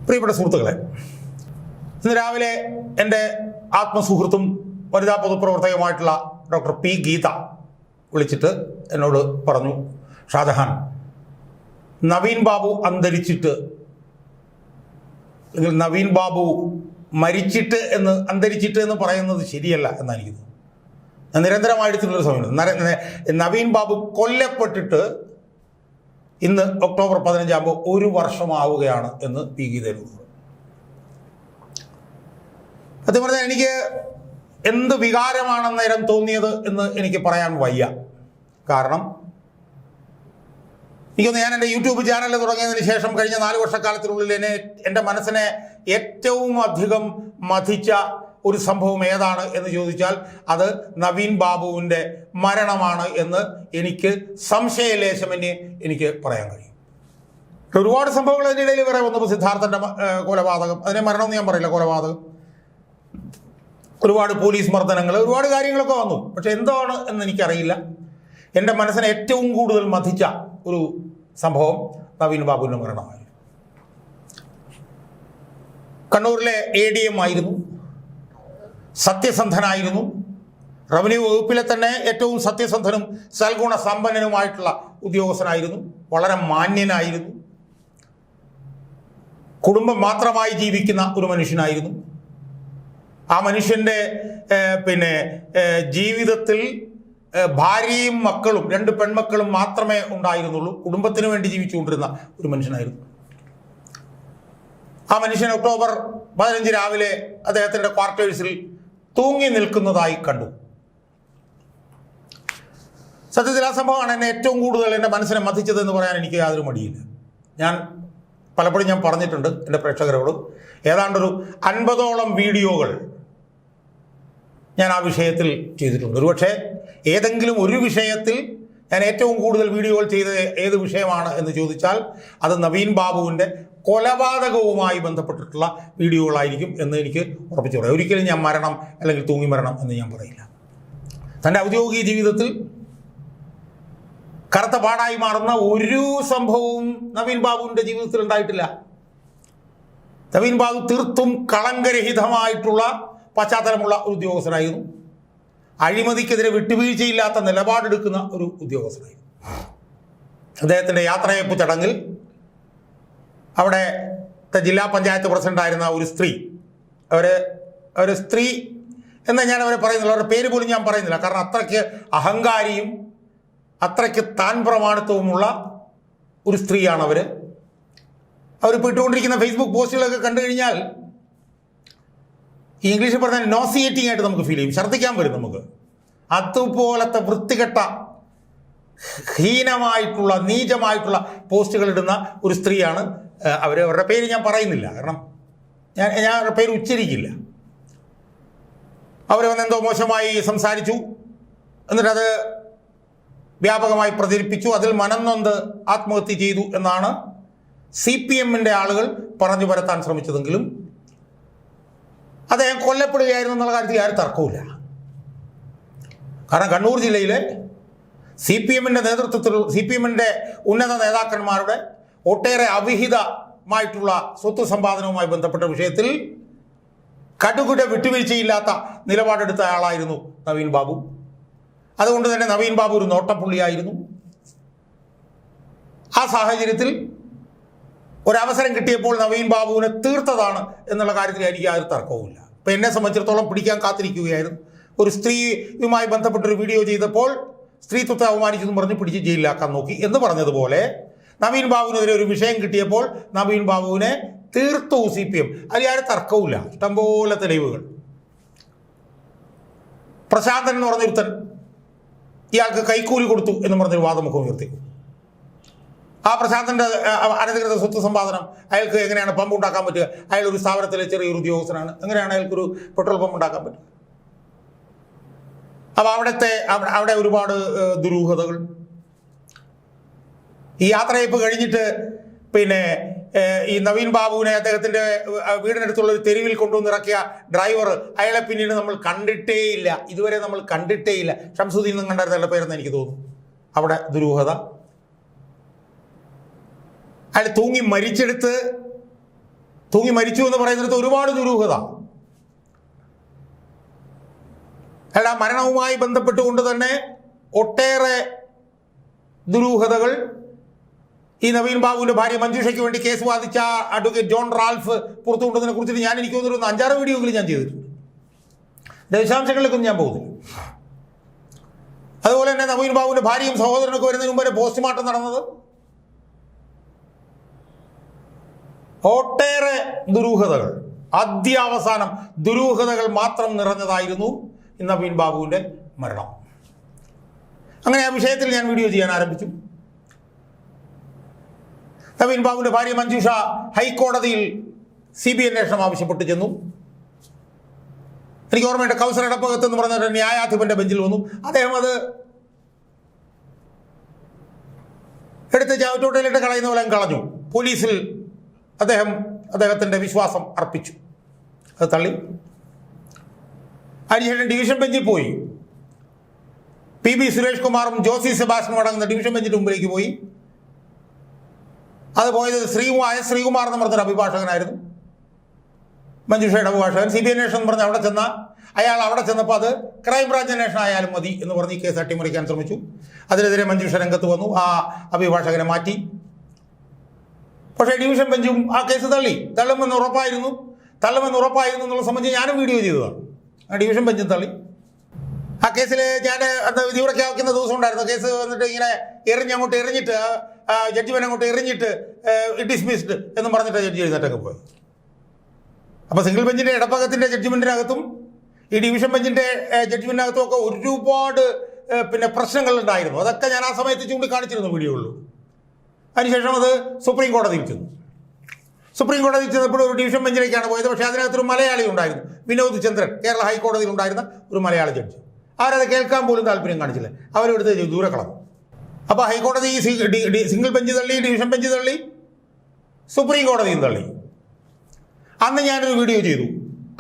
പ്രിയപ്പെട്ട സുഹൃത്തുക്കളെ, ഇന്ന് രാവിലെ എൻ്റെ ആത്മസുഹൃത്തും വനിതാ പൊതുപ്രവർത്തകയുമായിട്ടുള്ള ഡോക്ടർ പി ഗീത വിളിച്ചിട്ട് എന്നോട് പറഞ്ഞു, ഷാജഹാൻ, നവീൻ ബാബു അന്തരിച്ചിട്ട് അല്ലെങ്കിൽ നവീൻ ബാബു അന്തരിച്ചിട്ട് എന്ന് പറയുന്നത് ശരിയല്ല എന്നാണ് എനിക്ക് തോന്നുന്നത്. ഞാൻ നിരന്തരമായിട്ടുള്ളൊരു സമയം നവീൻ ബാബു കൊല്ലപ്പെട്ടിട്ട് ഇന്ന് ഒക്ടോബർ 15 ഒരു വർഷമാവുകയാണ് എന്ന് പി ഗീതയിൽ സത്യം പറഞ്ഞാൽ എനിക്ക് എന്ത് വികാരമാണ് നേരം തോന്നിയത് എന്ന് എനിക്ക് പറയാൻ വയ്യ. കാരണം ഞാൻ എൻ്റെ യൂട്യൂബ് ചാനൽ തുടങ്ങിയതിന് ശേഷം കഴിഞ്ഞ 4 വർഷക്കാലത്തിനുള്ളിൽ എൻ്റെ മനസ്സിനെ ഏറ്റവും അധികം മഥിച്ച ഒരു സംഭവം ഏതാണ് എന്ന് ചോദിച്ചാൽ അത് നവീൻ ബാബുവിൻ്റെ മരണമാണ് എന്ന് എനിക്ക് സംശയലേശമന്യേ എനിക്ക് പറയാൻ കഴിയും. ഒരുപാട് സംഭവങ്ങൾ അതിൻ്റെ ഇടയിൽ വേറെ വന്നപ്പോൾ സിദ്ധാർത്ഥൻ്റെ കൊലപാതകം, അതിനെ മരണമെന്ന് ഞാൻ പറയില്ല, കൊലപാതകം, ഒരുപാട് പോലീസ് മർദ്ദനങ്ങൾ, ഒരുപാട് കാര്യങ്ങളൊക്കെ വന്നു. പക്ഷെ എന്താണ് എന്ന് എനിക്കറിയില്ല. എൻ്റെ മനസ്സിനെ ഏറ്റവും കൂടുതൽ മഥിച്ച ഒരു സംഭവം നവീൻ ബാബുവിൻ്റെ മരണമായിരുന്നു. കണ്ണൂരിലെ ADM ആയിരുന്നു, സത്യസന്ധനായിരുന്നു, റവന്യൂ വകുപ്പിലെ തന്നെ ഏറ്റവും സത്യസന്ധനും സൽഗുണ സമ്പന്നനുമായിട്ടുള്ള ഉദ്യോഗസ്ഥനായിരുന്നു, വളരെ മാന്യനായിരുന്നു, കുടുംബം മാത്രമായി ജീവിക്കുന്ന ഒരു മനുഷ്യനായിരുന്നു. ആ മനുഷ്യൻ്റെ ജീവിതത്തിൽ ഭാര്യയും മക്കളും 2 പെൺമക്കളും മാത്രമേ ഉണ്ടായിരുന്നുള്ളൂ. കുടുംബത്തിന് വേണ്ടി ജീവിച്ചുകൊണ്ടിരുന്ന ഒരു മനുഷ്യനായിരുന്നു. ആ മനുഷ്യൻ ഒക്ടോബർ 15 രാവിലെ അദ്ദേഹത്തിൻ്റെ ക്വാർട്ടേഴ്സിൽ തൂങ്ങി നിൽക്കുന്നതായി കണ്ടു. സത്യത്തിൽ ആ സംഭവമാണ് എന്നെ ഏറ്റവും കൂടുതൽ എൻ്റെ മനസ്സിനെ മഥിച്ചത് എന്ന് പറയാൻ എനിക്ക് യാതൊരു മടിയില്ല. പലപ്പോഴും ഞാൻ പറഞ്ഞിട്ടുണ്ട് എൻ്റെ പ്രേക്ഷകരോട്, ഏതാണ്ടൊരു 50ഓളം വീഡിയോകൾ ഞാൻ ആ വിഷയത്തിൽ ചെയ്തിട്ടുണ്ട്. ഒരുപക്ഷെ ഏതെങ്കിലും ഒരു വിഷയത്തിൽ ഞാൻ ഏറ്റവും കൂടുതൽ വീഡിയോകൾ ചെയ്തത് ഏത് വിഷയമാണ് എന്ന് ചോദിച്ചാൽ അത് നവീൻ ബാബുവിൻ്റെ കൊലപാതകവുമായി ബന്ധപ്പെട്ടിട്ടുള്ള വീഡിയോകളായിരിക്കും എന്ന് എനിക്ക് ഉറപ്പിച്ചു പറയാം. ഒരിക്കലും ഞാൻ മരണം അല്ലെങ്കിൽ തൂങ്ങി മരണം എന്ന് ഞാൻ പറയില്ല. തൻ്റെ ഔദ്യോഗിക ജീവിതത്തിൽ കറുത്ത പാടായി മാറുന്ന ഒരു സംഭവവും നവീൻ ബാബുവിൻ്റെ ജീവിതത്തിൽ ഉണ്ടായിട്ടില്ല. നവീൻ ബാബു തീർത്തും കളങ്കരഹിതമായിട്ടുള്ള പശ്ചാത്തലമുള്ള ഒരു ഉദ്യോഗസ്ഥനായിരുന്നു. അഴിമതിക്കെതിരെ വിട്ടുവീഴ്ചയില്ലാത്ത നിലപാടെടുക്കുന്ന ഒരു ഉദ്യോഗസ്ഥനായിരുന്നു. അദ്ദേഹത്തിൻ്റെ യാത്രയയപ്പ് ചടങ്ങിൽ അവിടുത്തെ ജില്ലാ പഞ്ചായത്ത് പ്രസിഡൻ്റായിരുന്ന ഒരു സ്ത്രീ, ഒരു സ്ത്രീ എന്ന് ഞാൻ അവരെ പറയുന്നില്ല, അവരുടെ പേര് പോലും ഞാൻ പറയുന്നില്ല, കാരണം അത്രയ്ക്ക് അഹങ്കാരിയും അത്രയ്ക്ക് താൻ പ്രമാണിത്വവുമുള്ള ഒരു സ്ത്രീയാണ് അവരിപ്പോൾ ഇട്ടുകൊണ്ടിരിക്കുന്ന ഫേസ്ബുക്ക് പോസ്റ്റുകളൊക്കെ കണ്ടു കഴിഞ്ഞാൽ ഇംഗ്ലീഷിൽ പറഞ്ഞാൽ നോസിയേറ്റിംഗ് ആയിട്ട് നമുക്ക് ഫീൽ ചെയ്യും, ഛർദ്ദിക്കാൻ വരും നമുക്ക്. അതുപോലത്തെ വൃത്തികെട്ട ഹീനമായിട്ടുള്ള നീചമായിട്ടുള്ള പോസ്റ്റുകൾ ഇടുന്ന ഒരു സ്ത്രീയാണ് അവരുടെ പേര് ഞാൻ പറയുന്നില്ല, കാരണം ഞാൻ അവരുടെ പേര് ഉച്ചരിക്കില്ല. അവർ വന്നെന്തോ മോശമായി സംസാരിച്ചു, എന്നിട്ടത് വ്യാപകമായി പ്രചരിപ്പിച്ചു, അതിൽ മനംനൊന്ത് ആത്മഹത്യ ചെയ്തു എന്നാണ് CPMൻ്റെ ആളുകൾ പറഞ്ഞു പരത്താൻ ശ്രമിച്ചതെങ്കിലും അദ്ദേഹം കൊല്ലപ്പെടുകയായിരുന്നു എന്നുള്ള കാര്യത്തിൽ ആരും തർക്കവുമില്ല. കാരണം കണ്ണൂർ ജില്ലയിലെ CPMൻ്റെ നേതൃത്വത്തിൽ CPMൻ്റെ ഉന്നത നേതാക്കന്മാരുടെ ഒട്ടേറെ അവിഹിതമായിട്ടുള്ള സ്വത്ത് സമ്പാദനവുമായി ബന്ധപ്പെട്ട വിഷയത്തിൽ കടുകിട വിട്ടുവീഴ്ചയില്ലാത്ത നിലപാടെടുത്ത ആളായിരുന്നു നവീൻ ബാബു. അതുകൊണ്ട് തന്നെ നവീൻ ബാബു ഒരു നോട്ടപ്പുള്ളിയായിരുന്നു. ആ സാഹചര്യത്തിൽ ഒരവസരം കിട്ടിയപ്പോൾ നവീൻ ബാബുവിനെ തീർത്തതാണ് എന്നുള്ള കാര്യത്തിൽ എനിക്ക് യാതൊരു തർക്കവുമില്ല. ഇപ്പം എന്നെ സംബന്ധിച്ചിടത്തോളം പിടിക്കാൻ കാത്തിരിക്കുകയായിരുന്നു. ഒരു സ്ത്രീയുമായി ബന്ധപ്പെട്ടൊരു വീഡിയോ ചെയ്തപ്പോൾ സ്ത്രീത്വത്തെ അവമാനിച്ചെന്ന് പറഞ്ഞ് പിടിച്ച് ജയിലിലാക്കാൻ നോക്കി എന്ന് പറഞ്ഞതുപോലെ നവീൻ ബാബുവിനെതിരെ ഒരു വിഷയം കിട്ടിയപ്പോൾ നവീൻ ബാബുവിനെ തീർത്തു CPM. അതിൽ ആരും തർക്കവുമില്ല. ഇഷ്ടംപോലെ തെളിവുകൾ. പ്രശാന്തൻ എന്ന് പറഞ്ഞൊരുത്തൻ ഇയാൾക്ക് കൈക്കൂലി കൊടുത്തു എന്ന് പറഞ്ഞൊരു വാദമുഖം ഉയർത്തി. ആ പ്രശാന്തൻ്റെ അനധികൃത സ്വത്ത് സമ്പാദനം, അയാൾക്ക് എങ്ങനെയാണ് പമ്പ് ഉണ്ടാക്കാൻ പറ്റുക? അയാൾ ഒരു സ്ഥാപനത്തിലെ ചെറിയൊരു ഉദ്യോഗസ്ഥനാണ്, എങ്ങനെയാണ് അയാൾക്കൊരു പെട്രോൾ പമ്പ് ഉണ്ടാക്കാൻ പറ്റുക? അപ്പോൾ അവിടെ ഒരുപാട് ദുരൂഹതകൾ. ഈ യാത്രയപ്പ് കഴിഞ്ഞിട്ട് ഈ നവീൻ ബാബുവിനെ അദ്ദേഹത്തിൻ്റെ വീടിനടുത്തുള്ള ഒരു തെരുവിൽ കൊണ്ടുവന്നിറക്കിയ ഡ്രൈവർ, അയാളെ പിന്നീട് നമ്മൾ കണ്ടിട്ടേയില്ല, ഇതുവരെ നമ്മൾ കണ്ടിട്ടേയില്ല. ഷംസുദ്ദീൻ എന്നും കണ്ടായിരുന്ന പേരെന്ന് എനിക്ക് തോന്നുന്നു. അവിടെ ദുരൂഹത. അയാൾ തൂങ്ങി മരിച്ചെടുത്ത് തൂങ്ങി മരിച്ചു എന്ന് പറയുന്നിടത്ത് ഒരുപാട് ദുരൂഹത. അയാൾ ആ മരണവുമായി ബന്ധപ്പെട്ടുകൊണ്ട് തന്നെ ഒട്ടേറെ ദുരൂഹതകൾ ഈ നവീൻ ബാബുവിൻ്റെ ഭാര്യ മഞ്ജുഷയ്ക്ക് വേണ്ടി കേസ് വാദിച്ച അഡ്വക്കേറ്റ് ജോൺ റാൽഫ് പുറത്തുകൊണ്ടതിനെ കുറിച്ചിട്ട് ഞാൻ എനിക്ക് തോന്നുന്നു 5-6 വീഡിയോകൾ ഞാൻ ചെയ്തിട്ടുണ്ട്. ദശാംശങ്ങളിലേക്കൊന്നും ഞാൻ പോകുന്നില്ല. അതുപോലെ തന്നെ നവീൻ ബാബുവിൻ്റെ ഭാര്യയും സഹോദരനൊക്കെ വരുന്നതിന് മുമ്പ് പോസ്റ്റ്മോർട്ടം നടന്നത് ഒട്ടേറെ ദുരൂഹതകൾ, അദ്യാവസാനം ദുരൂഹതകൾ മാത്രം നിറഞ്ഞതായിരുന്നു നവീൻ ബാബുവിൻ്റെ മരണം. അങ്ങനെ ആ വിഷയത്തിൽ ഞാൻ വീഡിയോ ചെയ്യാൻ ആരംഭിച്ചു. നവീൻ ബാബുവിൻ്റെ ഭാര്യ മഞ്ജുഷ ഹൈക്കോടതിയിൽ CBI അന്വേഷണം ആവശ്യപ്പെട്ട് ചെന്നു. എനിക്ക് ഓർമ്മയുണ്ട്, കൗസർ ഇടപ്പകത്ത് എന്ന് പറഞ്ഞ ന്യായാധിപന്റെ ബെഞ്ചിൽ വന്നു. അദ്ദേഹം അത് എടുത്ത് ചവിട്ടോട്ടയിലിട്ട് കളയുന്ന പോലെ കളഞ്ഞു. പോലീസിൽ അദ്ദേഹത്തിൻ്റെ വിശ്വാസം അർപ്പിച്ചു. അത് തള്ളി. അതിനുശേഷം ഡിവിഷൻ ബെഞ്ചിൽ പോയി. PB സുരേഷ് കുമാറും ജോസി സെബാസ്റ്റ്യനും അടങ്ങുന്ന ഡിവിഷൻ ബെഞ്ചിന് മുമ്പിലേക്ക് പോയി. അത് പോയത് ശ്രീകുമാർ എന്ന് പറഞ്ഞൊരു അഭിഭാഷകനായിരുന്നു, മഞ്ജുഷയുടെ അഭിഭാഷകൻ. CBI അന്വേഷണം എന്ന് പറഞ്ഞ് അവിടെ ചെന്നപ്പോൾ അത് ക്രൈംബ്രാഞ്ച് അന്വേഷണം ആയാലും മതി എന്ന് പറഞ്ഞ് ഈ കേസ് അട്ടിമറിക്കാൻ ശ്രമിച്ചു. അതിനെതിരെ മഞ്ജുഷ രംഗത്ത് വന്നു. ആ അഭിഭാഷകനെ മാറ്റി. പക്ഷേ ഡിവിഷൻ ബെഞ്ചും ആ കേസ് തള്ളുമെന്ന് ഉറപ്പായിരുന്നു എന്നുള്ള സംബന്ധിച്ച് ഞാനും വീഡിയോ ചെയ്തതാണ്. ആ ഡിവിഷൻ ബെഞ്ചും തള്ളി. ആ കേസിൽ ഞാൻ അന്ന് വിധി പ്രഖ്യാപിക്കുന്ന ദിവസം ഉണ്ടായിരുന്നു. കേസ് വന്നിട്ട് ഇങ്ങനെ എറിഞ്ഞിട്ട് ജഡ്ജിമെന്റ് അങ്ങോട്ട് എറിഞ്ഞിട്ട് ഡിസ്മിസ്ഡ് എന്ന് പറഞ്ഞിട്ട് ജഡ്ജി എഴുന്നേറ്റൊക്കെ പോയി. അപ്പോൾ സിംഗിൾ ബെഞ്ചിൻ്റെ ഇടപ്പകത്തിൻ്റെ ജഡ്ജിമെൻറ്റിനകത്തും ഈ ഡിവിഷൻ ബെഞ്ചിൻ്റെ ജഡ്ജിമെൻറ്റിനകത്തും ഒക്കെ ഒരുപാട് പ്രശ്നങ്ങൾ ഉണ്ടായിരുന്നു. അതൊക്കെ ഞാൻ ആ സമയത്ത് ചൂണ്ടിക്കാണിച്ചിരുന്നു വീഡിയോകളിൽ. അതിനുശേഷം അത് സുപ്രീം കോടതിയിൽ ചെന്നു. സുപ്രീം കോടതിയിൽ ചെന്നപ്പോൾ ഒരു ഡിവിഷൻ ബെഞ്ചിലേക്കാണ് പോയത്. പക്ഷേ അതിനകത്തൊരു മലയാളി ഉണ്ടായിരുന്നു, വിനോദ് ചന്ദ്രൻ, കേരള ഹൈക്കോടതിയിൽ ഉണ്ടായിരുന്ന ഒരു മലയാളി ജഡ്ജി. അവരത് കേൾക്കാൻ പോലും താല്പര്യം കാണിച്ചില്ല. അവരെടുത്ത് ദൂരെ കളഞ്ഞു. അപ്പോൾ ഹൈക്കോടതി സിംഗിൾ ബെഞ്ച് തള്ളി, ഡിവിഷൻ ബെഞ്ച് തള്ളി, സുപ്രീം കോടതിയും തള്ളി. അന്ന് ഞാനൊരു വീഡിയോ ചെയ്തു.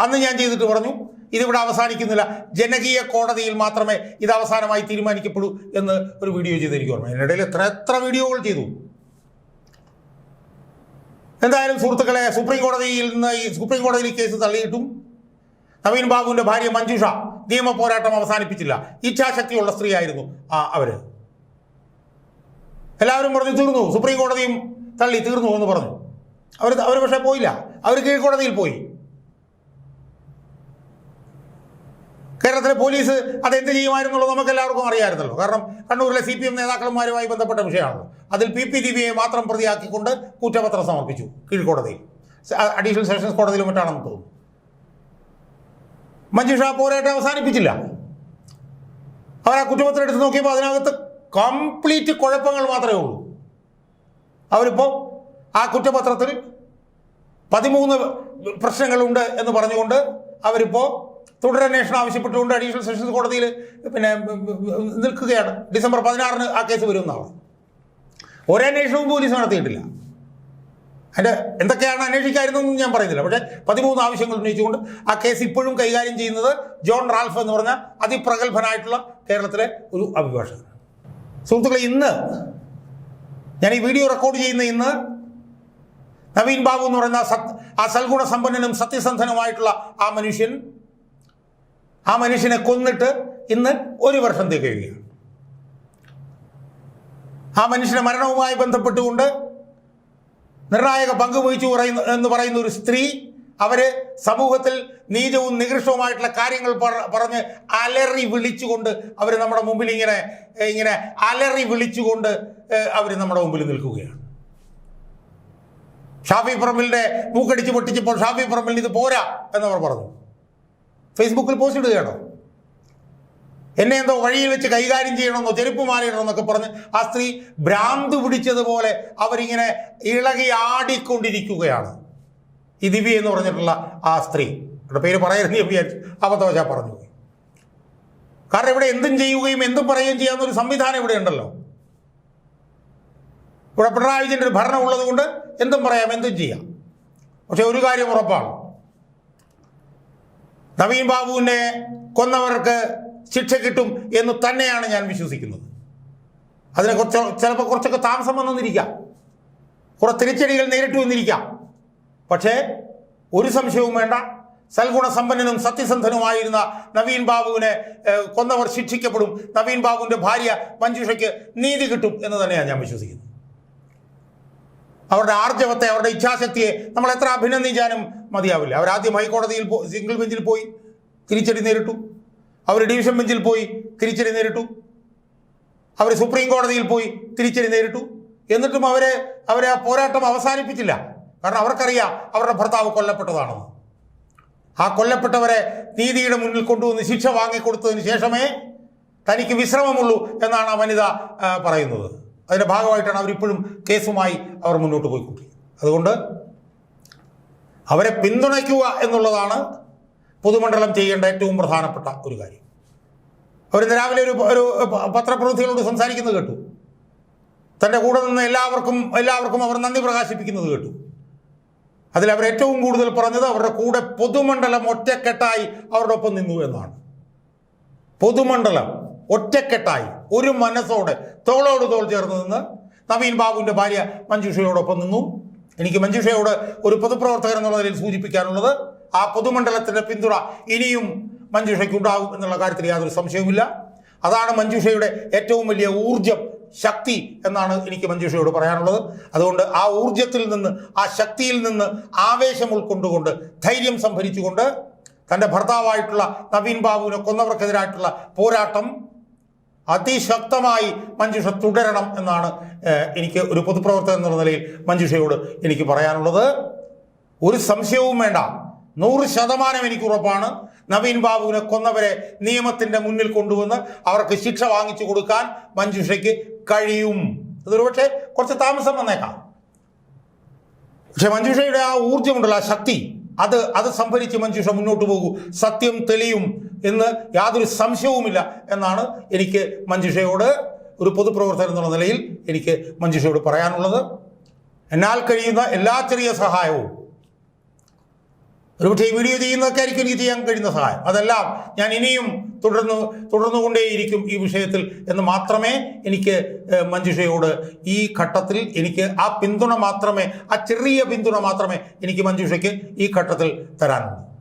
അന്ന് ഞാൻ ചെയ്തിട്ട് പറഞ്ഞു, ഇതിവിടെ അവസാനിക്കുന്നില്ല, ജനകീയ കോടതിയിൽ മാത്രമേ ഇത് അവസാനമായി തീരുമാനിക്കപ്പെടൂ എന്ന് ഒരു വീഡിയോ ചെയ്തെനിക്ക് ഓർമ്മ. അതിനിടയിൽ എത്ര വീഡിയോകൾ ചെയ്തു. എന്തായാലും സുഹൃത്തുക്കളെ, സുപ്രീം കോടതിയിൽ കേസ് തള്ളിയിട്ടും നവീൻ ബാബുവിൻ്റെ ഭാര്യ മഞ്ജുഷ നിയമ പോരാട്ടം അവസാനിപ്പിച്ചില്ല. ഇച്ഛാശക്തിയുള്ള സ്ത്രീയായിരുന്നു അവര്. എല്ലാവരും പറഞ്ഞു തീർന്നു, സുപ്രീം കോടതിയും തള്ളി തീർന്നു എന്ന് പറഞ്ഞു. അവർ പക്ഷേ പോയില്ല. അവർ കീഴ്ക്കോടതിയിൽ പോയി. കേരളത്തിലെ പോലീസ് അതെന്ത് ചെയ്യുമായിരുന്നുള്ളത് നമുക്ക് എല്ലാവർക്കും അറിയാമായിരുന്നല്ലോ. കാരണം കണ്ണൂരിലെ CPM നേതാക്കളുമാരുമായി ബന്ധപ്പെട്ട വിഷയമാണല്ലോ. അതിൽ PP ദിവ്യയെ മാത്രം പ്രതിയാക്കിക്കൊണ്ട് കുറ്റപത്രം സമർപ്പിച്ചു കീഴ്ക്കോടതിയിൽ, അഡീഷണൽ സെഷൻസ് കോടതിയിലും മറ്റാണെന്ന് തോന്നുന്നു. മഞ്ജുഷ പോരാട്ടം അവസാനിപ്പിച്ചില്ല. അവർ ആ കുറ്റപത്രം എടുത്ത് നോക്കിയപ്പോൾ അതിനകത്ത് കംപ്ലീറ്റ് കുഴപ്പങ്ങൾ മാത്രമേ ഉള്ളൂ. അവരിപ്പോൾ ആ കുറ്റപത്രത്തിൽ 13 പ്രശ്നങ്ങളുണ്ട് എന്ന് പറഞ്ഞുകൊണ്ട് അവരിപ്പോൾ തുടരന്വേഷണം ആവശ്യപ്പെട്ടുകൊണ്ട് അഡീഷണൽ സെഷൻസ് കോടതിയിൽ നിൽക്കുകയാണ്. ഡിസംബർ 16 ആ കേസ് വരുമെന്നാണ്. ഒരന്വേഷണവും പോലീസ് നടത്തിയിട്ടില്ല. അതിൻ്റെ എന്തൊക്കെയാണ് അന്വേഷിക്കായിരുന്നതെന്നും ഞാൻ പറയുന്നില്ല. പക്ഷേ 13 ആവശ്യങ്ങൾ ഉന്നയിച്ചുകൊണ്ട് ആ കേസ് ഇപ്പോഴും കൈകാര്യം ചെയ്യുന്നത് ജോൺ റാൽഫ് എന്ന് പറഞ്ഞ അതിപ്രഗത്ഭനായിട്ടുള്ള കേരളത്തിലെ ഒരു അഭിഭാഷകൻ. സുഹൃത്തുക്കളെ, ഇന്ന് ഞാൻ ഈ വീഡിയോ റെക്കോർഡ് ചെയ്യുന്ന ഇന്ന് നവീൻ ബാബു എന്ന് പറയുന്ന ആ സൽഗുണ സമ്പന്നനും സത്യസന്ധനുമായിട്ടുള്ള ആ മനുഷ്യനെ കൊന്നിട്ട് ഇന്ന് 1 വർഷം തികയുകയാണ്. ആ മനുഷ്യന്റെ മരണവുമായി ബന്ധപ്പെട്ടുകൊണ്ട് നിർണായക പങ്ക് വഹിച്ചു എന്ന് പറയുന്ന ഒരു സ്ത്രീ, അവര് സമൂഹത്തിൽ നീചവും നികൃഷ്ടവുമായിട്ടുള്ള കാര്യങ്ങൾ പറഞ്ഞ് അലറി വിളിച്ചുകൊണ്ട് അവർ നമ്മുടെ മുമ്പിൽ ഇങ്ങനെ അലറി വിളിച്ചുകൊണ്ട് അവർ നമ്മുടെ മുമ്പിൽ നിൽക്കുകയാണ്. ഷാഫി പറമ്പിലിന്റെ മൂക്കടിച്ച് പൊട്ടിച്ചപ്പോൾ ഷാഫി പറമ്പിലിന് ഇത് പോരാ എന്നവർ പറഞ്ഞു. ഫേസ്ബുക്കിൽ പോസ്റ്റ് ഇടുകയാണോ? എന്നെ എന്തോ വഴിയിൽ വെച്ച് കൈകാര്യം ചെയ്യണമെന്നോ ചെരുപ്പ് മാറിയിടണമെന്നൊക്കെ പറഞ്ഞ് ആ സ്ത്രീ ഭ്രാന്ത് പിടിച്ചതുപോലെ അവരിങ്ങനെ ഇളകി ആടിക്കൊണ്ടിരിക്കുകയാണ്. ഈ ദിവ്യ എന്ന് പറഞ്ഞിട്ടുള്ള ആ സ്ത്രീ, അവരുടെ പേര് പറയരുത് ഞാൻ വിചാരിച്ചു, അബദ്ധവശാ പറഞ്ഞു. കാരണം ഇവിടെ എന്തും ചെയ്യുകയും എന്തും പറയുകയും ചെയ്യാവുന്നൊരു സംവിധാനം ഇവിടെ ഉണ്ടല്ലോ. ഇവിടെ പിണറായി വിജയൻ്റെ ഒരു ഭരണം ഉള്ളത് കൊണ്ട് എന്തും പറയാം, എന്തും ചെയ്യാം. പക്ഷെ ഒരു കാര്യം ഉറപ്പാണ്, നവീൻ ബാബുവിനെ കൊന്നവർക്ക് ശിക്ഷ കിട്ടും എന്ന് തന്നെയാണ് ഞാൻ വിശ്വസിക്കുന്നത്. അതിനെ ചിലപ്പോൾ കുറച്ചൊക്കെ താമസം വന്നിരിക്കാം, കുറെ തിരിച്ചടികൾ നേരിട്ട് വന്നിരിക്കാം. പക്ഷേ ഒരു സംശയവും വേണ്ട. സൽഗുണസമ്പന്നനും സത്യസന്ധനുമായിരുന്ന നവീൻ ബാബുവിനെ കൊന്നവർ ശിക്ഷിക്കപ്പെടും. നവീൻ ബാബുവിൻ്റെ ഭാര്യ മഞ്ജുഷയ്ക്ക് നീതി കിട്ടും എന്ന് തന്നെയാണ് ഞാൻ വിശ്വസിക്കുന്നത്. അവരുടെ ആർജവത്തെ, അവരുടെ ഇച്ഛാശക്തിയെ നമ്മൾ എത്ര അഭിനന്ദിച്ചാലും മതിയാവില്ല. അവരാദ്യം ഹൈക്കോടതിയിൽ സിംഗിൾ ബെഞ്ചിൽ പോയി തിരിച്ചടി നേരിട്ടു. അവർ ഡിവിഷൻ ബെഞ്ചിൽ പോയി തിരിച്ചടി നേരിട്ടു. അവർ സുപ്രീം കോടതിയിൽ പോയി തിരിച്ചടി നേരിട്ടു. എന്നിട്ടും അവരെ ആ പോരാട്ടം അവസാനിപ്പിച്ചില്ല. കാരണം അവർക്കറിയാം അവരുടെ ഭർത്താവ് കൊല്ലപ്പെട്ടതാണെന്ന്. ആ കൊല്ലപ്പെട്ടവരെ നീതിയുടെ മുന്നിൽ കൊണ്ടുവന്ന് ശിക്ഷ വാങ്ങിക്കൊടുത്തതിന് ശേഷമേ തനിക്ക് വിശ്രമമുള്ളൂ എന്നാണ് ആ വനിത പറയുന്നത്. അതിൻ്റെ ഭാഗമായിട്ടാണ് അവരിപ്പോഴും കേസുമായി അവർ മുന്നോട്ട് പോയിക്കൊണ്ടിരിക്കുന്നത്. അതുകൊണ്ട് അവരെ പിന്തുണയ്ക്കുക എന്നുള്ളതാണ് പൊതുമണ്ഡലം ചെയ്യേണ്ട ഏറ്റവും പ്രധാനപ്പെട്ട ഒരു കാര്യം. അവർ രാവിലെ ഒരു പത്രപ്രതിനിധികളോട് സംസാരിക്കുന്നത് കേട്ടു. തൻ്റെ കൂടെ നിന്ന് എല്ലാവർക്കും അവർ നന്ദി പ്രകാശിപ്പിക്കുന്നത് കേട്ടു. അതിൽ അവർ ഏറ്റവും കൂടുതൽ പറഞ്ഞത് അവരുടെ കൂടെ പൊതുമണ്ഡലം ഒറ്റക്കെട്ടായി അവരുടെ ഒപ്പം നിന്നു എന്നാണ്. പൊതുമണ്ഡലം ഒറ്റക്കെട്ടായി ഒരു മനസ്സോടെ തോളോട് തോൾ ചേർന്ന് നിന്ന് നവീൻ ബാബുവിൻ്റെ ഭാര്യ മഞ്ജുഷയോടൊപ്പം നിന്നു. എനിക്ക് മഞ്ജുഷയോട് ഒരു പൊതുപ്രവർത്തകൻ എന്നുള്ള നിലയിൽ സൂചിപ്പിക്കാനുള്ളത്, ആ പൊതുമണ്ഡലത്തിൻ്റെ പിന്തുണ ഇനിയും മഞ്ജുഷയ്ക്ക് ഉണ്ടാകും എന്നുള്ള കാര്യത്തിൽ യാതൊരു സംശയവുമില്ല. അതാണ് മഞ്ജുഷയുടെ ഏറ്റവും വലിയ ഊർജം, ശക്തി എന്നാണ് എനിക്ക് മഞ്ജുഷയോട് പറയാനുള്ളത്. അതുകൊണ്ട് ആ ഊർജത്തിൽ നിന്ന്, ആ ശക്തിയിൽ നിന്ന് ആവേശം ഉൾക്കൊണ്ടുകൊണ്ട്, ധൈര്യം സംഭരിച്ചുകൊണ്ട് തൻ്റെ ഭർത്താവായിട്ടുള്ള നവീൻ ബാബുവിനെ കൊന്നവർക്കെതിരായിട്ടുള്ള പോരാട്ടം അതിശക്തമായി മഞ്ജുഷ തുടരണം എന്നാണ് എനിക്ക് ഒരു പൊതുപ്രവർത്തകൻ എന്നുള്ള നിലയിൽ മഞ്ജുഷയോട് എനിക്ക് പറയാനുള്ളത്. ഒരു സംശയവും വേണ്ട, 100% എനിക്ക് ഉറപ്പാണ്, നവീൻ ബാബുവിനെ കൊന്നവരെ നിയമത്തിൻ്റെ മുന്നിൽ കൊണ്ടുവന്ന് അവർക്ക് ശിക്ഷ വാങ്ങിച്ചു കൊടുക്കാൻ മഞ്ജുഷയ്ക്ക് കഴിയും. അതൊരു പക്ഷേ കുറച്ച് താമസം വന്നേക്കാം. പക്ഷെ മഞ്ജുഷയുടെ ആ ഊർജ്ജമുണ്ടല്ലോ, ആ ശക്തി, അത് സംഭരിച്ച് മഞ്ജുഷ മുന്നോട്ട് പോകൂ. സത്യം തെളിയും എന്ന് യാതൊരു സംശയവുമില്ല എന്നാണ് എനിക്ക് മഞ്ജുഷയോട് ഒരു പൊതുപ്രവർത്തകൻ എന്നുള്ള നിലയിൽ എനിക്ക് മഞ്ജുഷയോട് പറയാനുള്ളത്. എന്നാൽ കഴിയുന്ന എല്ലാ ചെറിയ സഹായവും, ഒരുപക്ഷെ ഈ വീഡിയോ ചെയ്യുന്നതൊക്കെ ആയിരിക്കും എനിക്ക് ചെയ്യാൻ കഴിയുന്ന സഹായം, അതെല്ലാം ഞാൻ ഇനിയും തുടർന്നുകൊണ്ടേയിരിക്കും ഈ വിഷയത്തിൽ എന്ന് മാത്രമേ എനിക്ക് മഞ്ജുഷയോട് ഈ ഘട്ടത്തിൽ എനിക്ക് ആ പിന്തുണ മാത്രമേ, ആ ചെറിയ പിന്തുണ മാത്രമേ എനിക്ക് മഞ്ജുഷയ്ക്ക് ഈ ഘട്ടത്തിൽ തരാനുള്ളൂ.